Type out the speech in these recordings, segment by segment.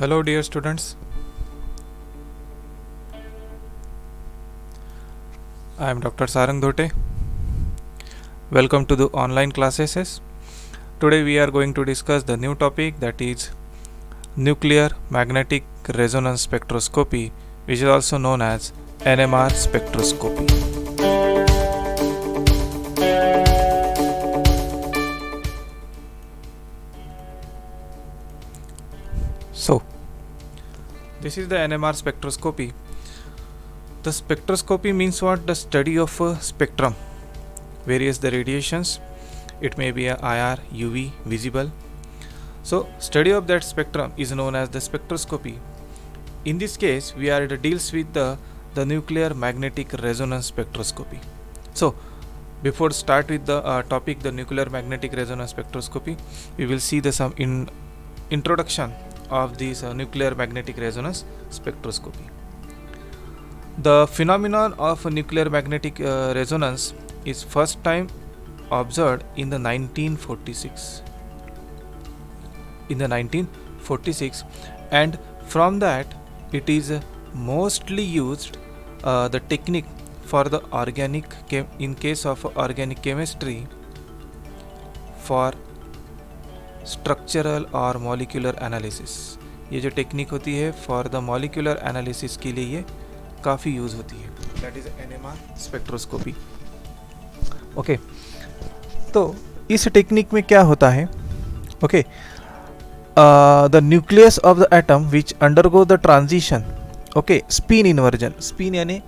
Hello, dear students. I am Dr. Sarang Dhote. Welcome to the online classes. Today we are going to discuss the new topic, that is nuclear magnetic resonance spectroscopy, which is also known as NMR spectroscopy. So, this is the NMR spectroscopy. The spectroscopy means what? The study of a spectrum, various the radiations. It may be a IR, UV, visible. So, study of that spectrum is known as the spectroscopy. In this case, we are deals with the nuclear magnetic resonance spectroscopy. So, before start with the topic, the nuclear magnetic resonance spectroscopy, we will see the some introduction of this nuclear magnetic resonance spectroscopy. The phenomenon of nuclear magnetic resonance is first time observed in the 1946. And from that it is mostly used the technique for the in case of organic chemistry for structural और molecular analysis. ये जो technique होती है for the molecular analysis के लिए ये काफ़ी use होती है. That is NMR spectroscopy. Okay, तो इस टेक्निक में क्या होता है? Okay, the nucleus of the atom which undergo the transition. Okay, spin inversion. Spin यानी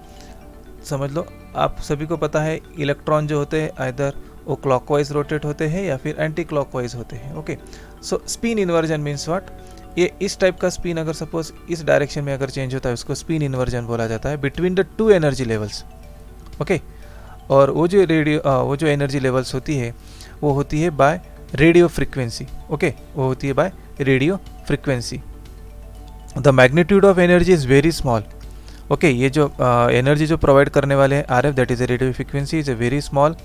समझ लो, आप सभी को पता है इलेक्ट्रॉन जो होते हैं आइदर वो क्लॉकवाइज रोटेट होते हैं या फिर एंटी क्लॉकवाइज होते हैं. Okay, so spin inversion means what? ये इस टाइप का स्पिन अगर सपोज इस डायरेक्शन में अगर चेंज होता है उसको स्पिन इन्वर्जन बोला जाता है between the to energy levels. Okay, और वो जो एनर्जी लेवल्स होती है वो होती है बाय रेडियो फ्रिक्वेंसी. ओके, वो होती है by radio frequency. The magnitude of energy is very small. Okay, ये जो एनर्जी जो प्रोवाइड करने वाले हैं RF, that is a radio frequency, is a very small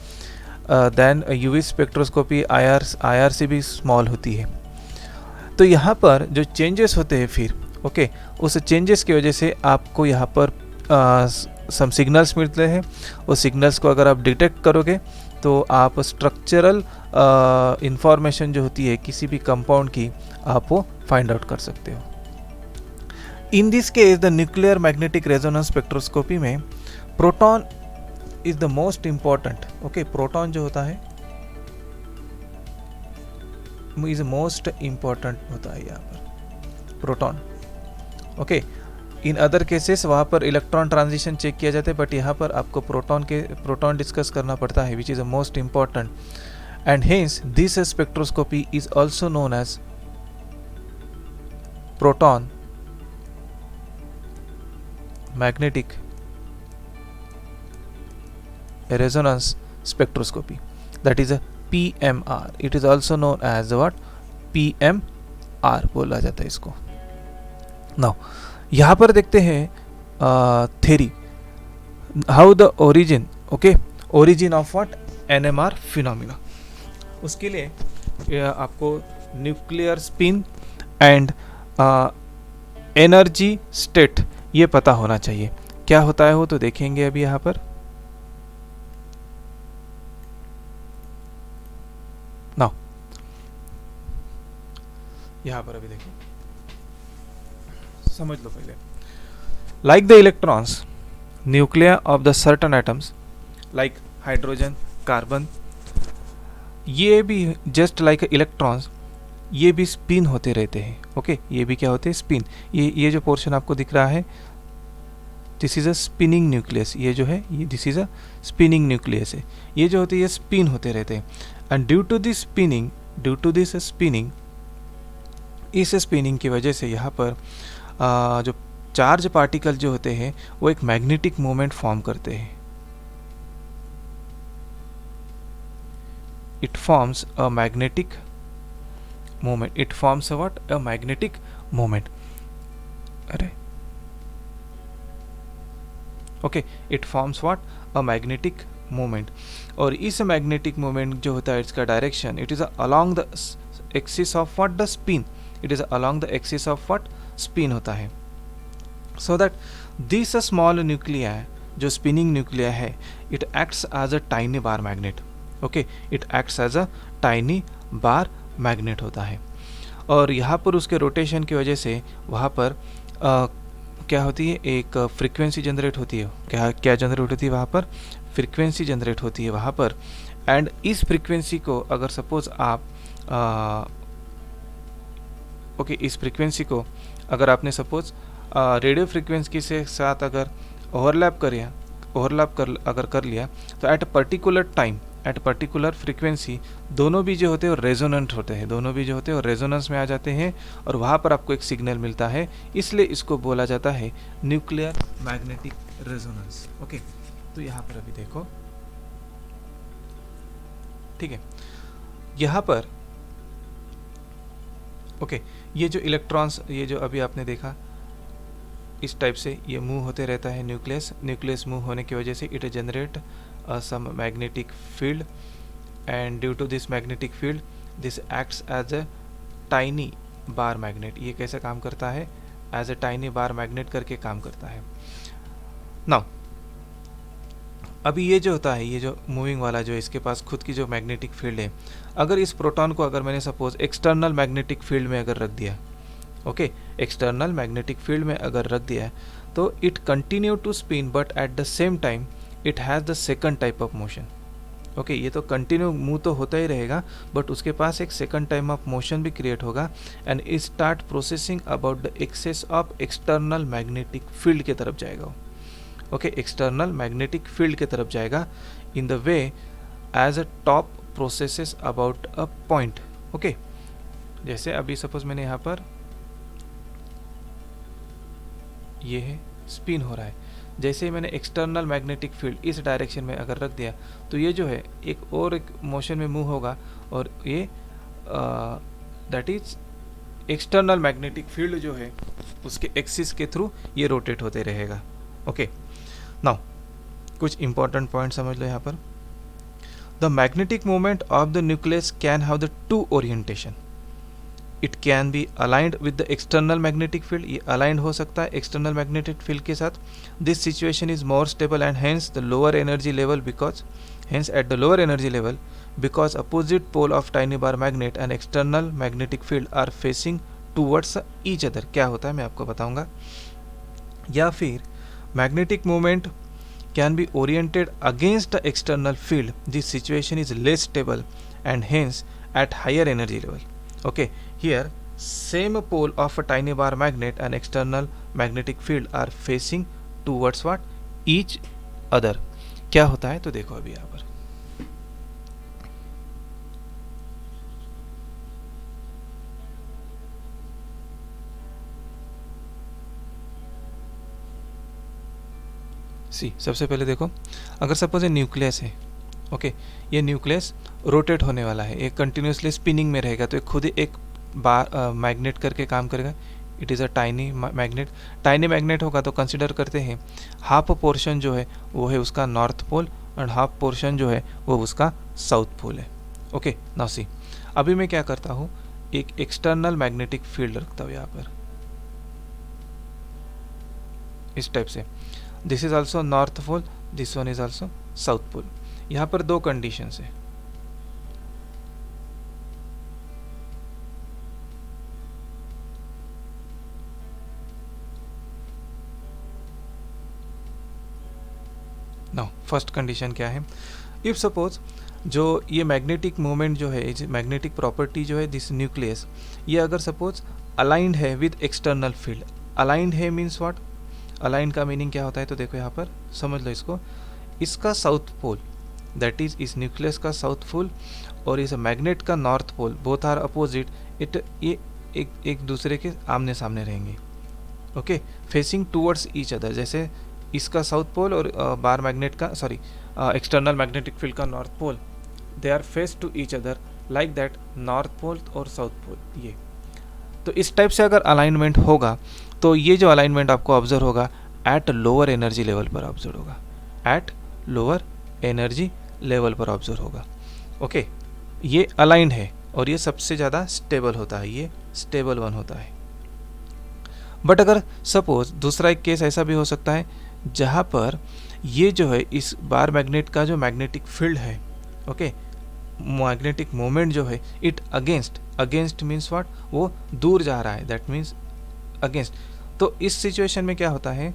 then UV spectroscopy IR से भी स्मॉल होती है. तो यहाँ पर जो चेंजेस होते हैं फिर ओके, उस चेंजेस की वजह से आपको यहाँ पर सम सिग्नल्स मिलते हैं. उस सिग्नल्स को अगर आप डिटेक्ट करोगे तो आप स्ट्रक्चरल इंफॉर्मेशन जो होती है किसी भी कंपाउंड की आप वो फाइंड आउट कर सकते हो. In this case the nuclear magnetic resonance spectroscopy में proton is the most important. Okay, proton जो होता है इज मोस्ट इम्पॉर्टेंट होता है यहाँ पर proton. Okay, in other cases वहाँ पर इलेक्ट्रॉन ट्रांजिशन चेक किया जाता है, बट यहाँ पर आपको प्रोटॉन डिस्कस करना पड़ता है which is the most important. And hence this spectroscopy is also known as proton magnetic resonance spectroscopy, that is a PMR. It is also known as what? PMR बोला जाता है इसको. Now यहाँ पर देखते हैं theory, how the origin of what? NMR phenomena. उसके लिए आपको nuclear spin and energy state ये पता होना चाहिए. क्या होता है वो तो देखेंगे अभी यहाँ पर. नाउ यहाँ पर अभी देखो, समझ लो पहले. Like the electrons, nuclear of the certain atoms like hydrogen, carbon, ये भी जस्ट लाइक इलेक्ट्रॉन्स ये भी स्पिन होते रहते हैं. ओके, ये भी क्या होते हैं? स्पिन. ये जो पोर्शन आपको दिख रहा है this is a spinning nucleus. ये जो है ये this is a spinning nucleus है. ये जो होते हैं ये स्पिन होते रहते हैं. And due to this spinning इस स्पिनिंग की वजह से यहाँ पर जो चार्ज पार्टिकल जो होते हैं वो एक मैग्नेटिक मोमेंट फॉर्म करते हैं. It forms a magnetic moment. It forms a what? A magnetic moment. अरे okay, it forms what? A magnetic moment. और इस मैग्नेटिक मोमेंट जो होता है इसका direction it is along the axis of what? The spin. It is along the axis of what? Spin होता है। So that this small nuclei, जो spinning nuclei है, it acts as a tiny bar magnet. Okay, it acts as a tiny bar magnet होता है। और यहाँ पर उसके रोटेशन की वजह से वहाँ पर क्या होती है, एक फ्रीक्वेंसी जनरेट होती है। क्या जनरेट होती है वहाँ पर? फ्रीक्वेंसी जनरेट होती है वहाँ पर। एंड इस फ्रीक्वेंसी को अगर सपोज आप इस फ्रीक्वेंसी को अगर आपने सपोज रेडियो फ्रीक्वेंसी के साथ अगर ओवरलैप कर लिया, तो at particular time, at particular frequency दोनों भी जो होते हैं वो रेजोनेंट होते हैं, दोनों भी जो होते हैं वो रेजोनेंस में आ जाते हैं और वहाँ पर आपको एक सिग्नल मिलता है। इसलिए इसको बोला जाता है न्यूक्लियर मैग्नेटिक रेजोनेंस। ओके, तो यहाँ पर अभी देखो, ठीक है, यहाँ पर ओके, ये जो इलेक्ट्रॉन्स, ये जो अभी आपने देखा इस टाइप से ये मूव होते रहता है न्यूक्लियस मूव होने की वजह से it generate some magnetic field, and due to this magnetic field this acts as a tiny bar magnet। ये कैसे काम करता है? as a tiny bar magnet करके काम करता है। now अभी ये जो होता है, ये जो मूविंग वाला जो इसके पास खुद की जो मैग्नेटिक फील्ड है, अगर इस प्रोटॉन को अगर मैंने सपोज एक्सटर्नल मैग्नेटिक फील्ड में अगर रख दिया, ओके, एक्सटर्नल मैग्नेटिक फील्ड में अगर रख दिया, तो it continue to spin but at the same time it has the second type of motion. Okay, ये तो कंटिन्यू मूव तो होता ही रहेगा, बट उसके पास एक सेकंड टाइम ऑफ मोशन भी क्रिएट होगा and it start precessing about the axis of external magnetic field के तरफ जाएगा। ओके, एक्सटर्नल मैग्नेटिक फील्ड के तरफ जाएगा in the way as a top precesses about a point. Okay, जैसे अभी सपोज मैंने यहाँ पर ये है स्पिन हो रहा है, जैसे ही मैंने एक्सटर्नल मैग्नेटिक फील्ड इस डायरेक्शन में अगर रख दिया, तो ये जो है एक मोशन में मूव होगा और ये that is external magnetic field जो है उसके एक्सिस के थ्रू ये रोटेट होते रहेगा। ओके, नाउ कुछ इंपॉर्टेंट पॉइंट समझ लो यहाँ पर। The magnetic moment of the nucleus can have the two orientation. It can be aligned with the external magnetic field, ये अलाइंड हो सकता है एक्सटर्नल मैग्नेटिक फील्ड के साथ। This situation is more stable and hence the lower energy level at the lower energy level because opposite pole of tiny bar magnet and external magnetic field are facing towards each other. क्या होता है मैं आपको बताऊंगा। या फिर magnetic moment can be oriented against the external field, this situation is less stable and hence at higher energy level. Okay, here same pole of a tiny bar magnet and external magnetic field are facing towards what? each other. क्या होता है तो देखो अभी यहाँ पर सबसे पहले देखो, अगर सपोज ये न्यूक्लियस है, ओके, ये न्यूक्लियस रोटेट होने वाला है, एक कंटिन्यूसली स्पिनिंग में रहेगा, तो ये खुद ही एक बार मैग्नेट करके काम करेगा। It is a tiny magnet. Tiny magnet होगा तो कंसिडर करते हैं हाफ पोर्शन जो है वो है उसका नॉर्थ पोल और हाफ पोर्शन जो है वो उसका साउथ पोल है। ओके, नाउ सी, अभी मैं क्या करता हूँ, एक एक्सटर्नल मैग्नेटिक फील्ड रखता हूँ यहाँ पर इस टाइप से। This is also north pole, this one is also south pole. यहाँ पर दो कंडीशंस है। नाउ फर्स्ट कंडीशन क्या है, इफ सपोज जो ये मैग्नेटिक मोमेंट जो है, मैग्नेटिक प्रॉपर्टी जो है दिस न्यूक्लियस, ये अगर सपोज अलाइंड है विद एक्सटर्नल फील्ड। अलाइंड है मीन्स व्हाट? अलाइंड का मीनिंग क्या होता है तो देखो यहाँ पर समझ लो इसको, इसका साउथ पोल दैट इज इस न्यूक्लियस का साउथ पोल और इस मैग्नेट का north pole, both are opposite, ये एक दूसरे के आमने सामने रहेंगे। Okay, facing towards each other, जैसे इसका साउथ पोल और बार मैग्नेट का एक्सटर्नल मैग्नेटिक फील्ड का north pole, they are face to each other like that, north pole और साउथ पोल। ये तो इस टाइप से अगर अलाइनमेंट होगा तो ये जो अलाइनमेंट आपको ऑब्जर्व होगा एट लोअर एनर्जी लेवल पर ऑब्जर्व होगा, एट लोअर एनर्जी लेवल पर ऑब्जर्व होगा। ओके, ये अलाइंड है और ये सबसे ज़्यादा स्टेबल होता है, ये स्टेबल वन होता है। बट अगर सपोज दूसरा एक केस ऐसा भी हो सकता है जहाँ पर ये जो है इस बार मैग्नेट का जो मैग्नेटिक फील्ड है, ओके, मैग्नेटिक मोमेंट जो है इट अगेंस्ट मीन्स व्हाट, वो दूर जा रहा है, दैट मीन्स अगेंस्ट। तो इस सिचुएशन में क्या होता है,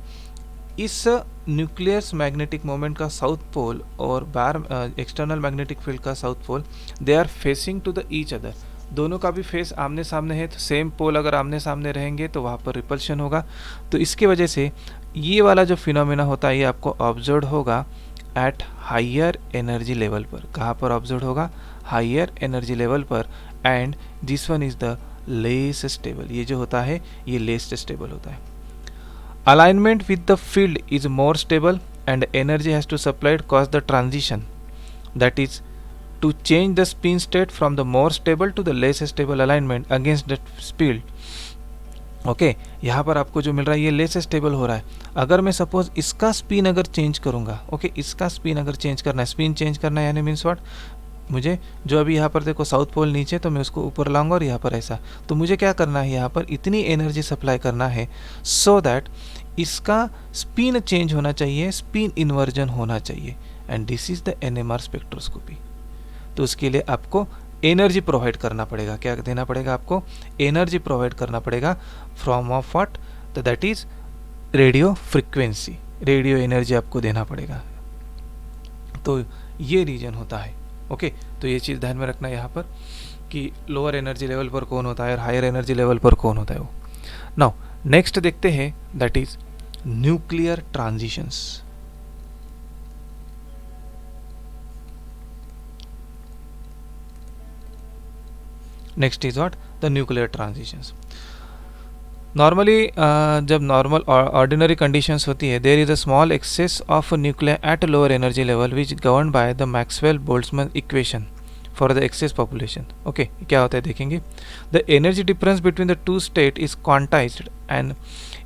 इस न्यूक्लियस मैग्नेटिक मोमेंट का साउथ पोल और बार एक्सटर्नल मैग्नेटिक फील्ड का south pole, they are facing to the each other, दोनों का भी फेस आमने सामने है, तो सेम पोल अगर आमने सामने रहेंगे तो वहाँ पर रिपल्शन होगा। तो इसकी वजह से ये वाला जो फिनोमेना होता है ये आपको ऑब्जर्व होगा एट हायर एनर्जी लेवल पर। कहाँ पर ऑब्जर्व होगा, हायर एनर्जी लेवल पर, and this one is the less stable, ये जो होता है ये लेस स्टेबल होता है। Alignment with the field is more stable and energy has to supplied cause the transition, that is to change the spin state from the more stable to the less stable alignment against the field। Okay, यहाँ पर आपको जो मिल रहा है ये less stable हो रहा है। अगर मैं सपोज इसका स्पिन अगर चेंज करूँगा, ओके, इसका स्पिन अगर चेंज करना है, स्पिन चेंज करना है यानी मीन्स व्हाट, मुझे जो अभी यहाँ पर देखो साउथ पोल नीचे, तो मैं उसको ऊपर लाऊंगा और यहाँ पर ऐसा, तो मुझे क्या करना है, यहाँ पर इतनी एनर्जी सप्लाई करना है सो दैट इसका स्पिन चेंज होना चाहिए, स्पिन इन्वर्जन होना चाहिए, and this is the NMR spectroscopy. तो उसके लिए आपको एनर्जी प्रोवाइड करना पड़ेगा, क्या देना पड़ेगा आपको, एनर्जी प्रोवाइड करना पड़ेगा फ्रॉम ऑफ व्हाट, तो that is radio frequency, radio energy आपको देना पड़ेगा। तो ये रीजन होता है, ओके। तो ये चीज़ ध्यान में रखना है यहाँ पर कि लोअर एनर्जी लेवल पर कौन होता है और हायर एनर्जी लेवल पर कौन होता है वो। नाउ नेक्स्ट देखते हैं, that is nuclear transitions. Next is what, the nuclear transitions. Normally जब नॉर्मल ऑर्डिनरी कंडीशंस होती है, there is a small excess of nuclear at lower energy level which govern by the Maxwell Boltzmann equation for the excess population. Okay, क्या होता है देखेंगे, the energy difference between the two state is quantized and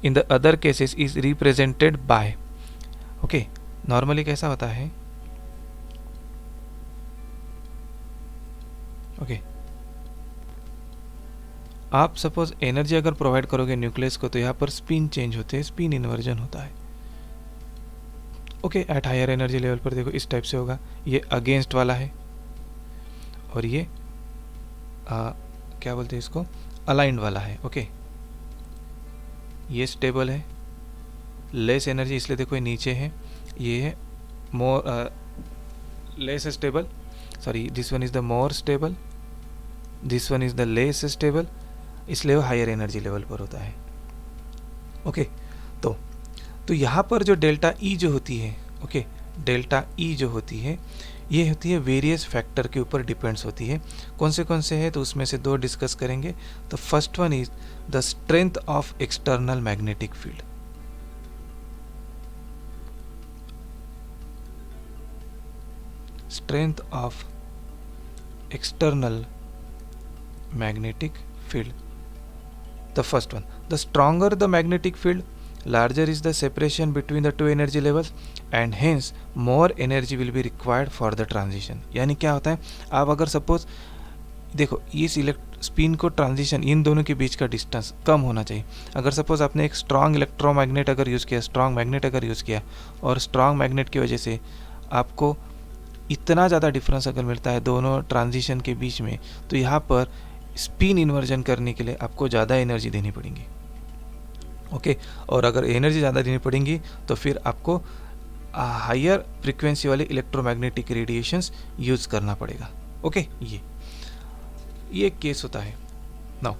in the other cases is represented by. Okay, normally कैसा होता है, okay, आप suppose energy अगर provide करोगे न्यूक्लियस को, तो यहाँ पर स्पिन चेंज होते हैं, स्पिन इन्वर्जन होता है। Okay, at higher energy level पर देखो इस टाइप से होगा, ये अगेंस्ट वाला है और ये क्या बोलते हैं इसको, अलाइंड वाला है। ओके, ये स्टेबल है, लेस एनर्जी इसलिए देखो ये नीचे है, ये है more less stable, sorry this one is the more stable, this one is the less stable, इसलिए वो हायर एनर्जी लेवल पर होता है। ओके, तो यहाँ पर जो डेल्टा ई जो होती है, ओके, डेल्टा ई जो होती है ये होती है वेरियस फैक्टर के ऊपर डिपेंड्स होती है। कौन से हैं, तो उसमें से दो डिस्कस करेंगे। तो first one is the strength of external magnetic field. Strength of external magnetic field. The first one, the stronger the magnetic field, larger is the separation between the two energy levels and hence more energy will be required for the transition। यानी क्या होता है, आप अगर suppose देखो इस spin को transition, इन दोनों के बीच का डिस्टेंस कम होना चाहिए। अगर सपोज आपने एक स्ट्रांग इलेक्ट्रोमैग्नेट अगर यूज़ किया, स्ट्रांग मैग्नेट अगर यूज़ किया और स्ट्रांग मैग्नेट की वजह से आपको इतना ज़्यादा डिफरेंस अगर मिलता है दोनों ट्रांजिशन के बीच में, तो यहाँ पर स्पिन इन्वर्जन करने के लिए आपको ज़्यादा एनर्जी देनी पड़ेगी। ओके, और अगर एनर्जी ज़्यादा देनी पड़ेगी तो फिर आपको हायर फ्रीक्वेंसी वाले इलेक्ट्रोमैग्नेटिक रेडिएशंस यूज़ करना पड़ेगा। ओके, ये एक केस होता है। नाउ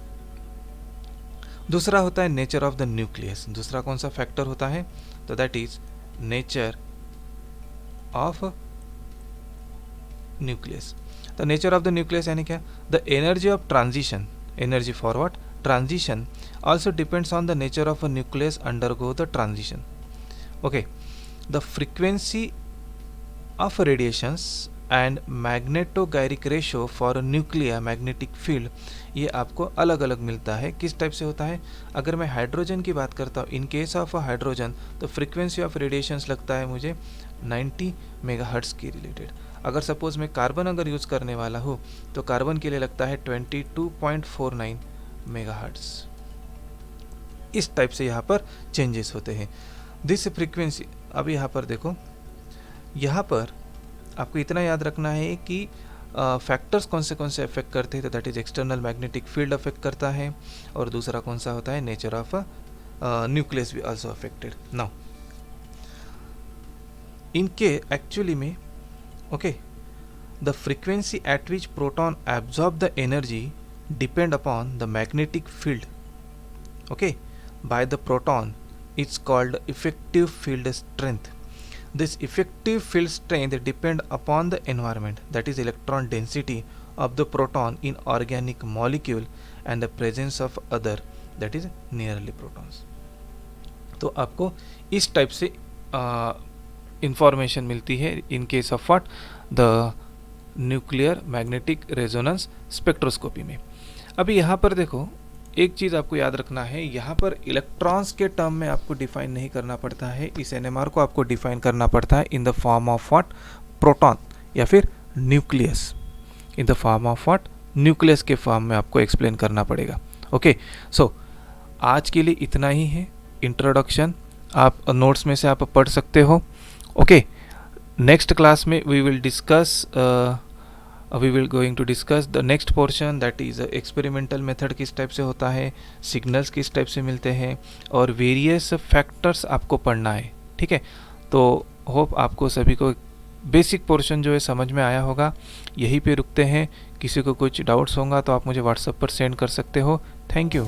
दूसरा होता है नेचर ऑफ द न्यूक्लियस। दूसरा कौन सा फैक्टर होता है, तो that is nature of nucleus. The nature of the nucleus यानी क्या, the energy of transition, energy for what, transition also depends on the nature of a nucleus undergo the transition. Okay, the frequency of radiations and magnetogyric ratio for a nuclear magnetic field ये आपको अलग अलग मिलता है। किस type से होता है, अगर मैं हाइड्रोजन की बात करता हूँ, इन केस ऑफ हाइड्रोजन तो फ्रीक्वेंसी ऑफ रेडिएशंस लगता है मुझे 90 मेगाहर्ट्ज के रिलेटेड। अगर सपोज मैं कार्बन अगर यूज़ करने वाला हूँ तो कार्बन के लिए लगता है 22.49 मेगाहर्ट्ज। इस टाइप से यहाँ पर चेंजेस होते हैं। दिस फ्रीक्वेंसी, अब यहाँ पर देखो, यहाँ पर आपको इतना याद रखना है कि फैक्टर्स कौन से अफेक्ट करते हैं, तो that is external magnetic field affect करता है, और दूसरा कौन सा होता है, नेचर ऑफ न्यूक्लियस भी आल्सो अफेक्टेड। नाउ इनके एक्चुअली में okay, the frequency eight which proton absorb the energy depend upon the magnetic field okay by the proton. It's called effective field strength. This effective field strength depend upon the environment, that is electron density of the proton in organic molecule and the presence of other, that is nearly protons. तो आपको इस type से information मिलती है in case of what, the nuclear magnetic resonance spectroscopy में। अभी यहाँ पर देखो, एक चीज़ आपको याद रखना है, यहाँ पर इलेक्ट्रॉन्स के टर्म में आपको डिफाइन नहीं करना पड़ता है, इस एनएमआर को आपको डिफाइन करना पड़ता है in the form of what, proton या फिर nucleus, in the form of what, nucleus के फॉर्म में आपको एक्सप्लेन करना पड़ेगा। ओके, सो आज के लिए इतना ही है इंट्रोडक्शन, आप नोट्स में से आप पढ़ सकते हो। ओके, नेक्स्ट क्लास में we will discuss we will going to discuss the next portion, that is experimental method किस टाइप से होता है, सिग्नल्स किस टाइप से मिलते हैं, और वेरियस फैक्टर्स आपको पढ़ना है। ठीक है, तो होप आपको सभी को बेसिक पोर्शन जो है समझ में आया होगा। यहीं पे रुकते हैं, किसी को कुछ डाउट्स होगा तो आप मुझे व्हाट्सएप पर सेंड कर सकते हो। Thank you.